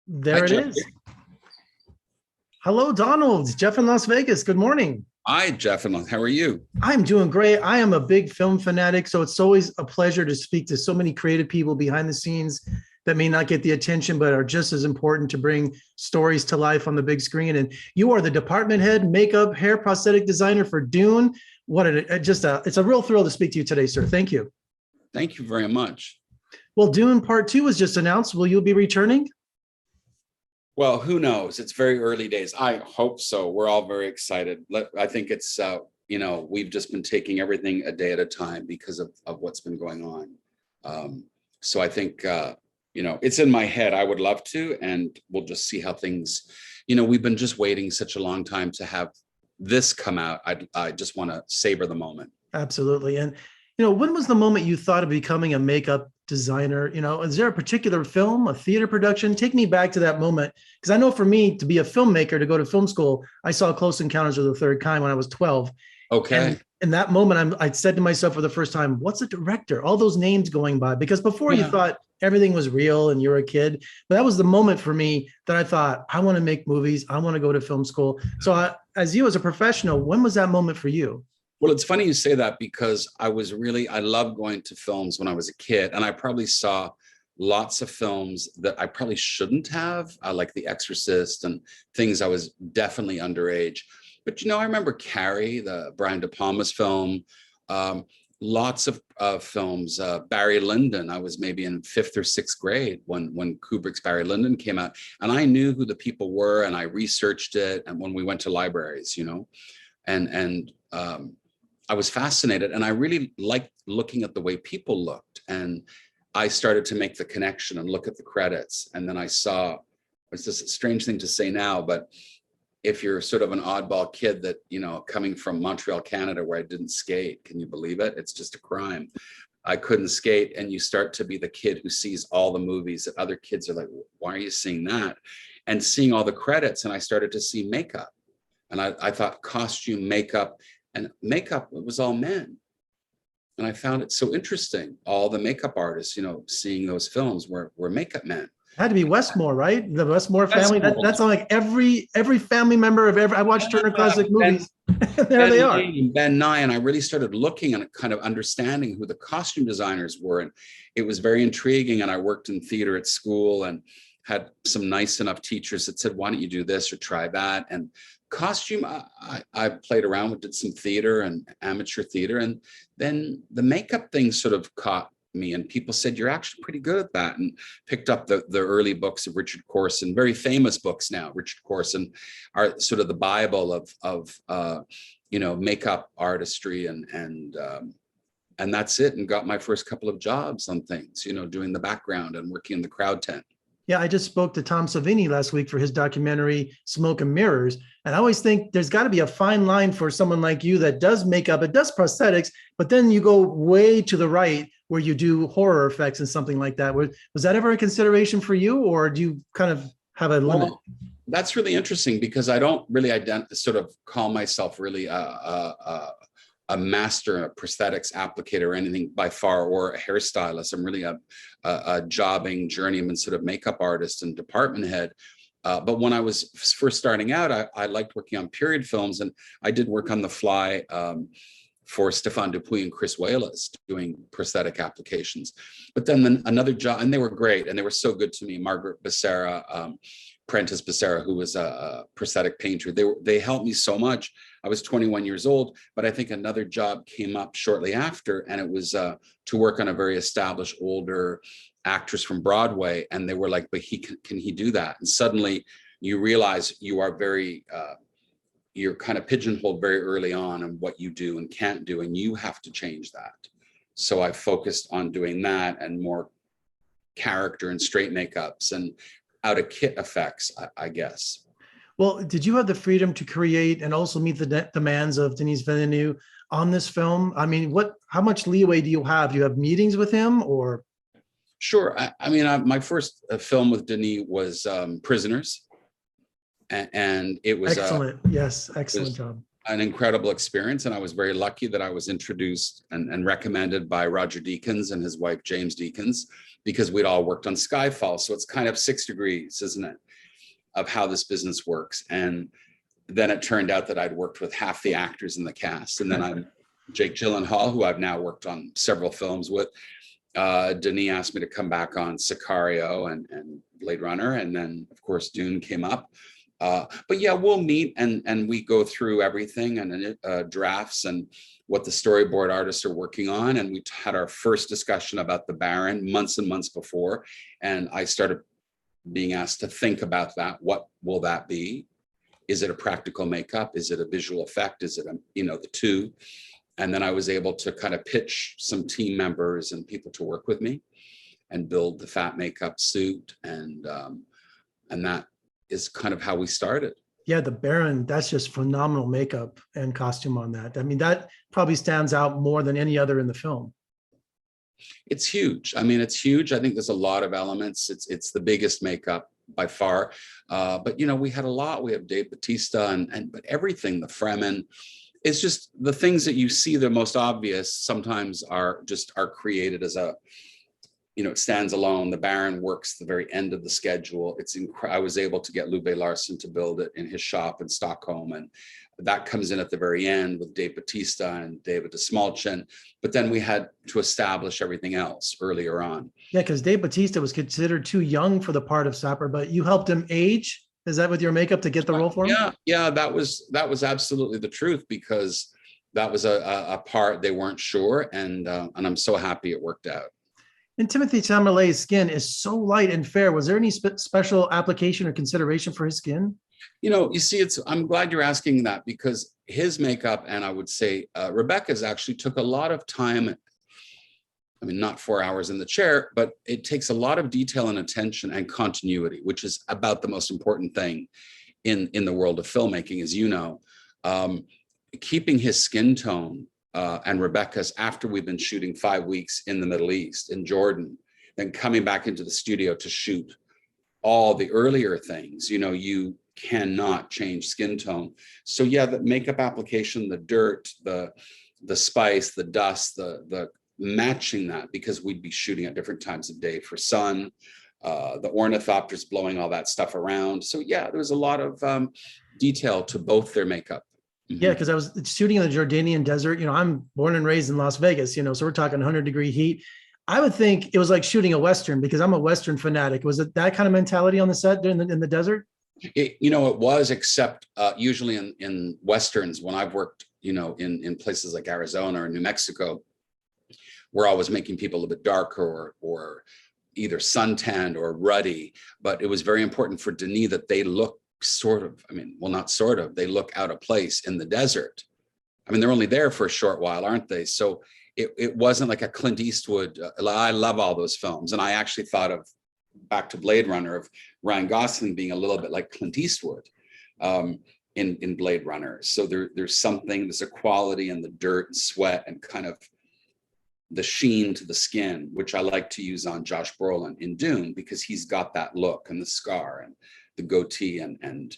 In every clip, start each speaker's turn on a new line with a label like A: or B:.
A: There
B: Hi,
A: it
B: Jeff.
A: is. Hello, Donald. Jeff in Las Vegas. Good morning.
B: Hi, Jeff. And how are you?
A: I'm doing great. I am a big film fanatic, so it's always a pleasure to speak to so many creative people behind the scenes that may not get the attention, but are just as important to bring stories to life on the big screen. And you are the department head, makeup, hair, prosthetic designer for Dune. It's a real thrill to speak to you today, sir. Thank you.
B: Thank you very much.
A: Well, Dune Part 2 was just announced. Will you be returning?
B: Well, who knows? It's very early days. I hope so. We're all very excited. I think it's, we've just been taking everything a day at a time because of what's been going on. So I think, it's in my head. I would love to, and we'll just see how things, we've been just waiting such a long time to have this come out. I just want to savor the moment.
A: Absolutely. And, when was the moment you thought of becoming a makeup designer? Is there a particular film, a theater production? Take me back to that moment. Because I know for me to be a filmmaker, to go to film school, I saw Close Encounters of the Third Kind when I was 12.
B: Okay.
A: And in that moment, I said to myself for the first time, what's a director? All those names going by, because before you thought everything was real and you're a kid. But that was the moment for me that I thought, I want to make movies. I want to go to film school. So as you as a professional, when was that moment for you?
B: Well, it's funny you say that because I love going to films when I was a kid, and I probably saw lots of films that I probably shouldn't have, like The Exorcist and things. I was definitely underage. But, I remember Carrie, the Brian De Palma's film, lots of films, Barry Lyndon. I was maybe in 5th or 6th grade when Kubrick's Barry Lyndon came out, and I knew who the people were, and I researched it. And when we went to libraries, and I was fascinated, and I really liked looking at the way people looked. And I started to make the connection and look at the credits. And then I saw, it's just a strange thing to say now, but if you're sort of an oddball kid that, coming from Montreal, Canada, where I didn't skate, can you believe it? It's just a crime. I couldn't skate. And you start to be the kid who sees all the movies that other kids are like, why are you seeing that? And seeing all the credits. And I started to see makeup. And I thought costume, makeup, and makeup, it was all men. And I found it so interesting. All the makeup artists, seeing those films were makeup men.
A: It had to be Westmore, right? The Westmore family. That's like every family member of every. I watched Turner Classic Movies. There they are.
B: Ben Nye, and I really started looking and kind of understanding who the costume designers were, and it was very intriguing. And I worked in theater at school and had some nice enough teachers that said, "Why don't you do this or try that?" And costume, I played around with, did some theater and amateur theater, and then the makeup thing sort of caught me, and people said, "You're actually pretty good at that," and picked up the early books of Richard Corson, very famous books now. Richard Corson are sort of the Bible of makeup artistry, and that's it, and got my first couple of jobs on things, doing the background and working in the crowd tent.
A: Yeah, I just spoke to Tom Savini last week for his documentary, Smoke and Mirrors. And I always think there's got to be a fine line for someone like you that does makeup, it does prosthetics, but then you go way to the right where you do horror effects and something like that. Was that ever a consideration for you, or do you kind of have a limit?
B: Well, that's really interesting because I don't really sort of call myself really a master, a prosthetics applicator or anything by far, or a hairstylist. I'm really a jobbing journeyman sort of makeup artist and department head. But when I was first starting out, I liked working on period films, and I did work on the fly for Stéphane Dupuis and Chris Walas doing prosthetic applications. But then another job, and they were great, and they were so good to me. Margaret Becerra, Prentice Becerra, who was a prosthetic painter. They helped me so much. I was 21 years old, but I think another job came up shortly after, and it was to work on a very established older actress from Broadway. And they were like, but can he do that? And suddenly you realize you are you're kind of pigeonholed very early on what you do and can't do, and you have to change that. So I focused on doing that and more character and straight makeups and out of kit effects, I guess.
A: Well, did you have the freedom to create and also meet the demands of Denis Villeneuve on this film? I mean, how much leeway do you have? Do you have meetings with him, or?
B: Sure. My first film with Denis was Prisoners. And it was
A: excellent. Yes. Excellent job.
B: an incredible experience. And I was very lucky that I was introduced and recommended by Roger Deakins and his wife, James Deakins, because we'd all worked on Skyfall. So it's kind of 6 degrees, isn't it, of how this business works. And then it turned out that I'd worked with half the actors in the cast. And then I'm Jake Gyllenhaal, who I've now worked on several films with. Denis asked me to come back on Sicario and Blade Runner. And then, of course, Dune came up. But yeah, we'll meet and we go through everything and drafts and what the storyboard artists are working on. And we had our first discussion about the Baron months and months before. And I started being asked to think about that. What will that be? Is it a practical makeup? Is it a visual effect? Is it the two? And then I was able to kind of pitch some team members and people to work with me and build the fat makeup suit. And that is kind of how we started.
A: Yeah, the Baron, that's just phenomenal makeup and costume on that. I mean, that probably stands out more than any other in the film.
B: It's huge. I mean, it's huge. I think there's a lot of elements. It's the biggest makeup by far. But we had a lot. We have Dave Bautista but everything, the Fremen. It's just the things that you see, the most obvious sometimes are created as it stands alone. The Baron works the very end of the schedule. I was able to get Lube Larsson to build it in his shop in Stockholm. And that comes in at the very end with Dave Bautista and David de Smolchin. But then we had to establish everything else earlier on.
A: Yeah, because Dave Bautista was considered too young for the part of Sapper, but you helped him age. Is that with your makeup to get the role for him?
B: Yeah, that was absolutely the truth, because that was a part they weren't sure. And I'm so happy it worked out.
A: And Timothée Chalamet's skin is so light and fair. Was there any special application or consideration for his skin?
B: You see, I'm glad you're asking that, because his makeup, and I would say Rebecca's, actually took a lot of time. I mean, not 4 hours in the chair, but it takes a lot of detail and attention and continuity, which is about the most important thing in the world of filmmaking, as you know. Keeping his skin tone and Rebecca's, after we've been shooting 5 weeks in the Middle East, in Jordan, then coming back into the studio to shoot all the earlier things, you cannot change skin tone. So yeah, the makeup application, the dirt, the spice, the dust, the matching that, because we'd be shooting at different times of day for sun, the ornithopters blowing all that stuff around. So yeah, there was a lot of detail to both their makeup.
A: Yeah, because I was shooting in the Jordanian desert. I'm born and raised in Las Vegas, so we're talking 100-degree heat. I would think it was like shooting a Western, because I'm a Western fanatic. Was it that kind of mentality on the set in the desert?
B: It was, except usually in Westerns, when I've worked, in places like Arizona or New Mexico, we're always making people a little bit darker or either suntanned or ruddy. But it was very important for Denis that they look they look out of place in the desert. I mean, they're only there for a short while, aren't they? So it wasn't like a Clint Eastwood. I love all those films. And I actually thought of, back to Blade Runner, of Ryan Gosling being a little bit like Clint Eastwood in Blade Runner. So there's a quality in the dirt and sweat and kind of the sheen to the skin, which I like to use on Josh Brolin in Dune, because he's got that look and the scar and the goatee and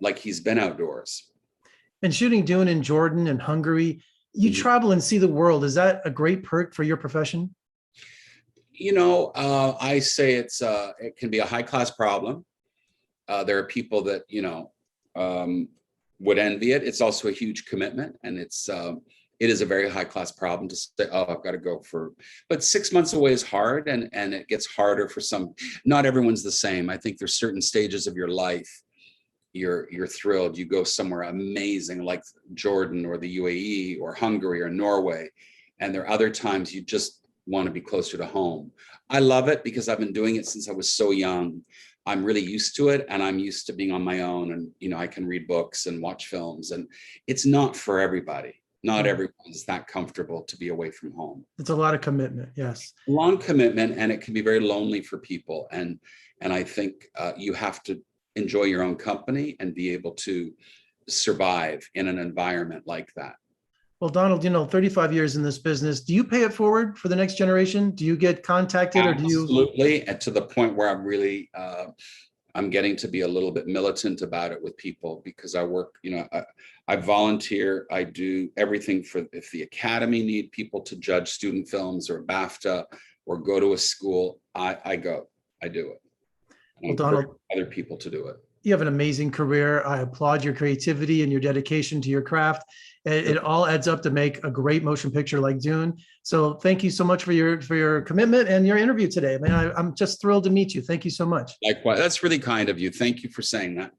B: like he's been outdoors.
A: And shooting Dune in Jordan and Hungary, you travel and see the world. Is that a great perk for your profession?
B: I say it can be a high-class problem. There are people that, would envy it. It's also a huge commitment, and it is a very high-class problem to say, oh, I've got to go but 6 months away is hard, and it gets harder for some. Not everyone's the same. I think there's certain stages of your life, you're thrilled. You go somewhere amazing like Jordan or the UAE or Hungary or Norway. And there are other times you just want to be closer to home. I love it because I've been doing it since I was so young. I'm really used to it, and I'm used to being on my own, and I can read books and watch films, and it's not for everybody. Not everyone's that comfortable to be away from home.
A: It's a lot of commitment. Yes.
B: Long commitment, and it can be very lonely for people. And I think you have to enjoy your own company and be able to survive in an environment like that.
A: Well, Donald, 35 years in this business. Do you pay it forward for the next generation? Do you get contacted?
B: Absolutely, and to the point where I'm really I'm getting to be a little bit militant about it with people because I work, I volunteer. I do everything for, if the Academy need people to judge student films or BAFTA or go to a school, I go, I do it. And
A: Well, Donald,
B: other people to do it.
A: you have an amazing career. I applaud your creativity and your dedication to your craft. It all adds up to make a great motion picture like Dune. So thank you so much for your commitment and your interview today. Man, I'm just thrilled to meet you. Thank you so much.
B: Likewise, that's really kind of you. Thank you for saying that.